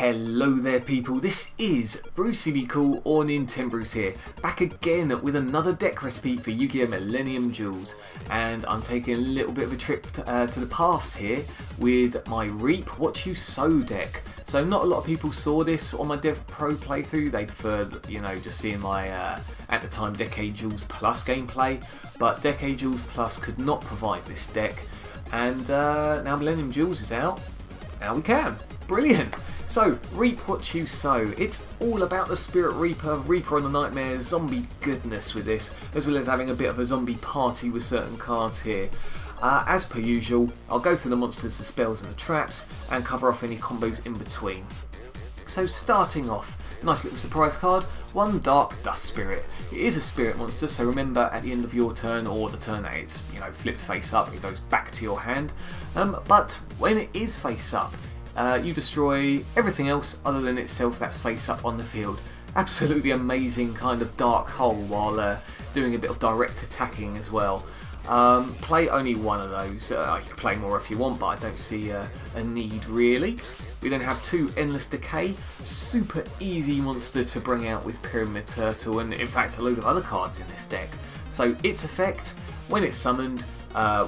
Hello there people, this is Brucey Be Cool or nintenbruce here, back again with another deck recipe for Yu-Gi-Oh! Millennium Duels, and I'm taking a little bit of a trip to the past here with my Reap What You Sow deck. So not a lot of people saw this on my Dev Pro playthrough, they preferred, you know, just seeing my, at the time, Decay Duels Plus gameplay, but Decay Duels Plus could not provide this deck, and now Millennium Duels is out, now we can. Brilliant! So, Reap What You Sow. It's all about the Spirit Reaper, Reaper on the Nightmare, zombie goodness with this, as well as having a bit of a zombie party with certain cards here. As per usual, I'll go through the monsters, the spells and the traps, and cover off any combos in between. So starting off, nice little surprise card, one Dark Dust Spirit. It is a spirit monster, so remember at the end of your turn, or the turn that it's, you know, flipped face up, it goes back to your hand. But when it is face up, you destroy everything else other than itself that's face up on the field. Absolutely amazing kind of dark hole while doing a bit of direct attacking as well. Play only one of those. You can play more if you want, but I don't see a need really. We then have two Endless Decay, super easy monster to bring out with Pyramid Turtle, and in fact a load of other cards in this deck. So its effect, when it's summoned,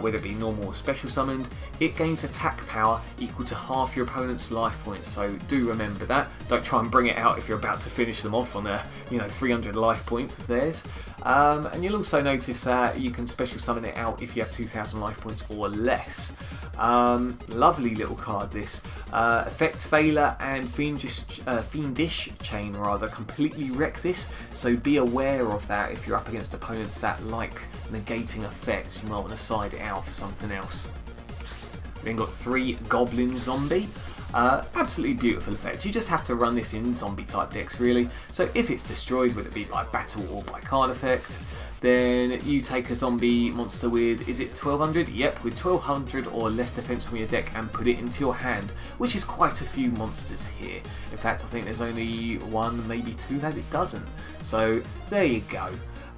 whether it be normal or special summoned, it gains attack power equal to half your opponent's life points, so do remember that. Don't try and bring it out if you're about to finish them off on 300 life points of theirs. And you'll also notice that you can special summon it out if you have 2000 life points or less. Lovely little card this. Effect Failure and Fiendish Chain rather completely wreck this, so be aware of that if you're up against opponents that like negating effects. You might want to side it out for something else. We then got three Goblin Zombie. Absolutely beautiful effect. You just have to run this in zombie type decks really. So if it's destroyed, whether it be by battle or by card effect, then you take a zombie monster with, is it 1200? Yep, with 1200 or less defense from your deck and put it into your hand, which is quite a few monsters here. In fact, I think there's only one, maybe two that it doesn't. So there you go.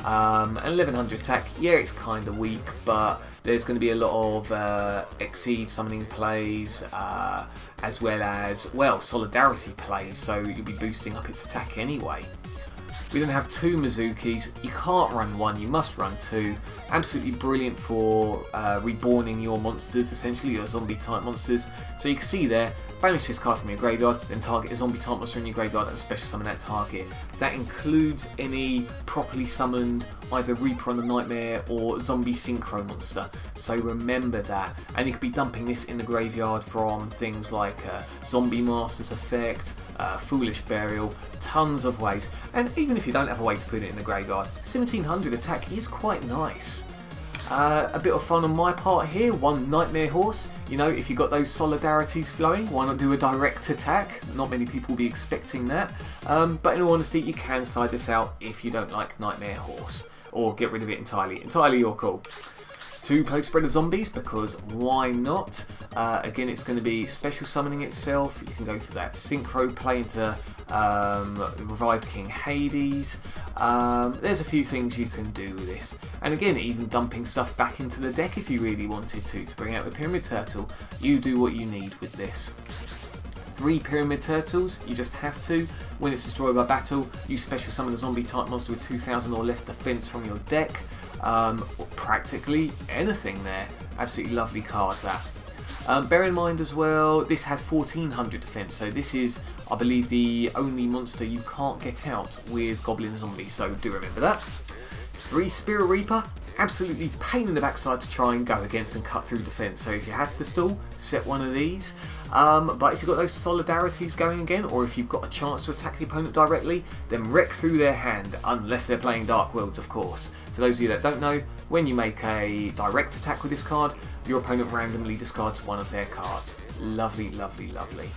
1100 attack, yeah, it's kind of weak, but there's going to be a lot of Exceed summoning plays, as well as, well, Solidarity plays, so you'll be boosting up its attack anyway. We then have two Mezukis. You can't run one, you must run two. Absolutely brilliant for reborning your monsters, essentially, your zombie type monsters. So you can see there, banish this card from your graveyard, then target a zombie type monster in your graveyard and special summon that target. That includes any properly summoned either Reaper on the Nightmare or zombie synchro monster. So remember that. And you could be dumping this in the graveyard from things like Zombie Master's Effect, Foolish Burial, tons of ways. And even if you don't have a way to put it in the graveyard, 1700 attack is quite nice. A bit of fun on my part here, one Nightmare Horse. You know, if you've got those solidarities flowing, why not do a direct attack? Not many people will be expecting that. But in all honesty, you can side this out if you don't like Nightmare Horse, or get rid of it entirely. Entirely your call. Two Plaguespreader Zombies, because why not? Again, it's going to be special summoning itself. You can go for that synchro play into Revived King Hades. There's a few things you can do with this. And again, even dumping stuff back into the deck if you really wanted to bring out the Pyramid Turtle. You do what you need with this. Three Pyramid Turtles, you just have to. When it's destroyed by battle, you special summon a zombie type monster with 2000 or less defense from your deck. Practically anything there. Absolutely lovely card that. Bear in mind as well, this has 1400 defense, so this is, I believe, the only monster you can't get out with Goblin Zombie, so do remember that. Three Spirit Reaper, absolutely pain in the backside to try and go against and cut through defense, so if you have to stall, set one of these. But if you've got those solidarities going again, or if you've got a chance to attack the opponent directly, then wreck through their hand, unless they're playing Dark Worlds, of course. For those of you that don't know, when you make a direct attack with this card, your opponent randomly discards one of their cards. Lovely, lovely, lovely.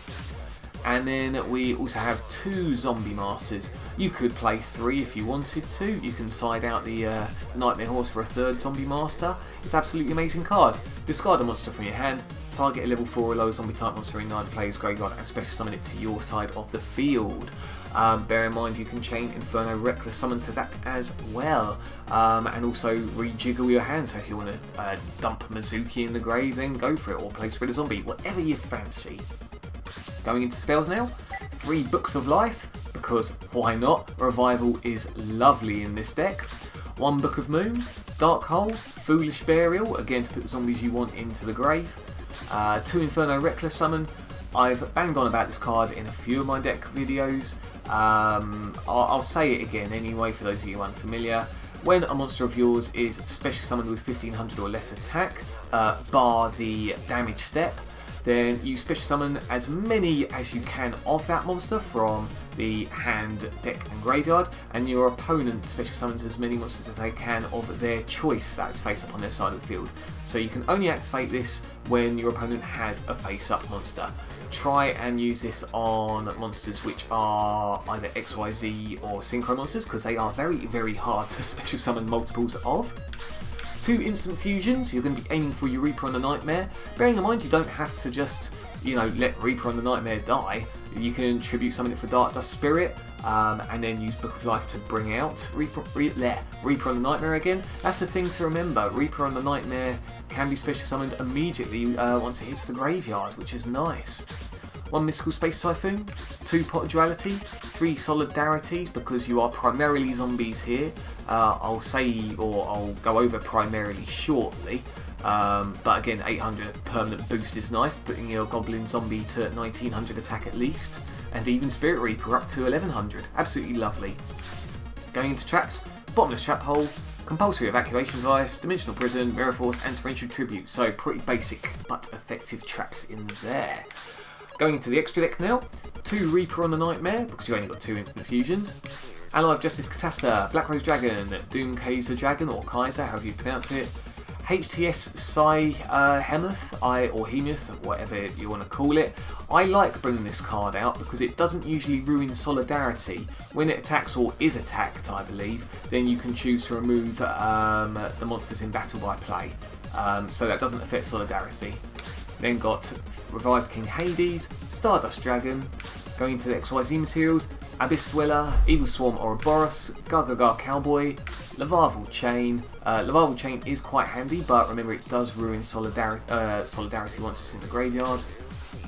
And then we also have two Zombie Masters. You could play three if you wanted to. You can side out the Nightmare Horse for a third Zombie Master. It's an absolutely amazing card. Discard a monster from your hand, target a level 4 or lower zombie type monster in either player's graveyard and special summon it to your side of the field. Bear in mind you can chain Inferno Reckless Summon to that as well, and also rejiggle your hand, so if you want to dump Mezuki in the grave, then go for it, or Plaguespreader Zombie, whatever you fancy. Going into spells now, 3 Books of Life, because why not? Revival is lovely in this deck. 1 Book of Moon, Dark Hole, Foolish Burial, again to put the zombies you want into the grave. 2 Inferno Reckless Summon. I've banged on about this card in a few of my deck videos. I'll say it again anyway for those of you unfamiliar. When a monster of yours is special summoned with 1500 or less attack, bar the damage step, then you special summon as many as you can of that monster from the hand, deck and graveyard, and your opponent special summons as many monsters as they can of their choice that is face up on their side of the field. So you can only activate this when your opponent has a face up monster. Try and use this on monsters which are either XYZ or Synchro monsters, because they are very, very hard to special summon multiples of. 2 instant fusions. You're going to be aiming for your Reaper on the Nightmare. Bearing in mind you don't have to just, you know, let Reaper on the Nightmare die. You can tribute summon it for Dark Dust Spirit, and then use Book of Life to bring out Reaper on the Nightmare again. That's the thing to remember. Reaper on the Nightmare can be special summoned immediately once it hits the graveyard, which is nice. 1 Mystical Space Typhoon, 2 Pot of Duality, 3 Solidarities, because you are primarily zombies here. I'll go over primarily shortly. But again, 800 permanent boost is nice, putting your Goblin Zombie to 1900 attack at least, and even Spirit Reaper up to 1100. Absolutely lovely. Going into traps, Bottomless Trap Hole, Compulsory Evacuation Device, Dimensional Prison, Mirror Force and Torrential Tribute. So pretty basic but effective traps in there. Going into the extra deck now, 2 Reaper on the Nightmare, because you only got 2 instant fusions. Ally of Justice Catastor, Black Rose Dragon, Doomkaiser Dragon, or Kaiser, however you pronounce it. HTS Behemoth, or Hemoth, whatever you want to call it. I like bringing this card out because it doesn't usually ruin Solidarity. When it attacks or is attacked, I believe, then you can choose to remove the monsters in battle by play. So that doesn't affect Solidarity. Then got Revived King Hades, Stardust Dragon. Going into the XYZ materials, Abyss Dweller, Evilswarm Ouroboros, Gagaga Cowboy, Lavalval Chain. Lavalval Chain is quite handy, but remember it does ruin Solidarity once it's in the graveyard.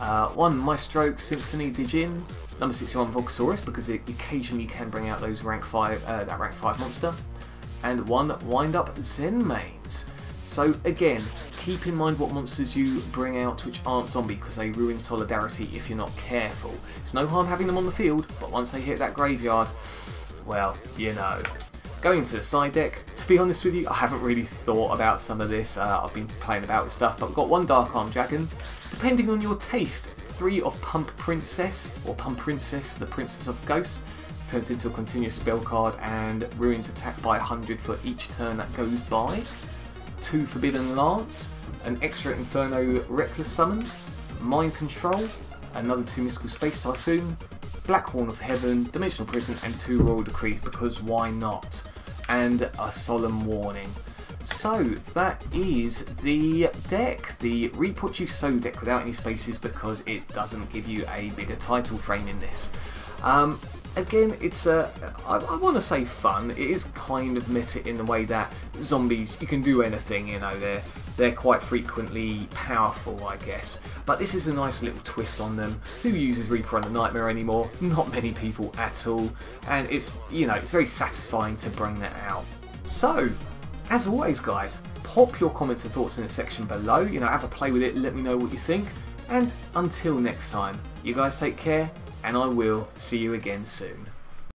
1 Maestro Symphony Dijin, number 61 Volcasaurus, because it occasionally can bring out those rank 5 monster. And 1 Wind Up Zen Mains. So again, keep in mind what monsters you bring out which aren't zombie, because they ruin Solidarity if you're not careful. It's no harm having them on the field, but once they hit that graveyard, well, you know. Going into the side deck, to be honest with you, I haven't really thought about some of this. I've been playing about with stuff, but we've got 1 Dark Arm Dragon. Depending on your taste, 3 of Pumprincess, or Pumprincess, the Princess of Ghosts. Turns into a continuous spell card and ruins attack by 100 for each turn that goes by. 2 Forbidden Lance, an extra Inferno Reckless Summon, Mind Control, another 2 Mystical Space Typhoon, Black Horn of Heaven, Dimensional Prison and 2 Royal Decrees, because why not? And a Solemn Warning. So that is the deck, the Reap What You Sow deck without any spaces, because it doesn't give you a bigger title frame in this. Again, it's I want to say fun. It is kind of meta in the way that zombies, you can do anything, you know, they're quite frequently powerful, I guess. But this is a nice little twist on them. Who uses Reaper on the Nightmare anymore? Not many people at all. And it's, you know, it's very satisfying to bring that out. So, as always guys, pop your comments and thoughts in the section below. You know, have a play with it, let me know what you think. And until next time, you guys take care, and I will see you again soon.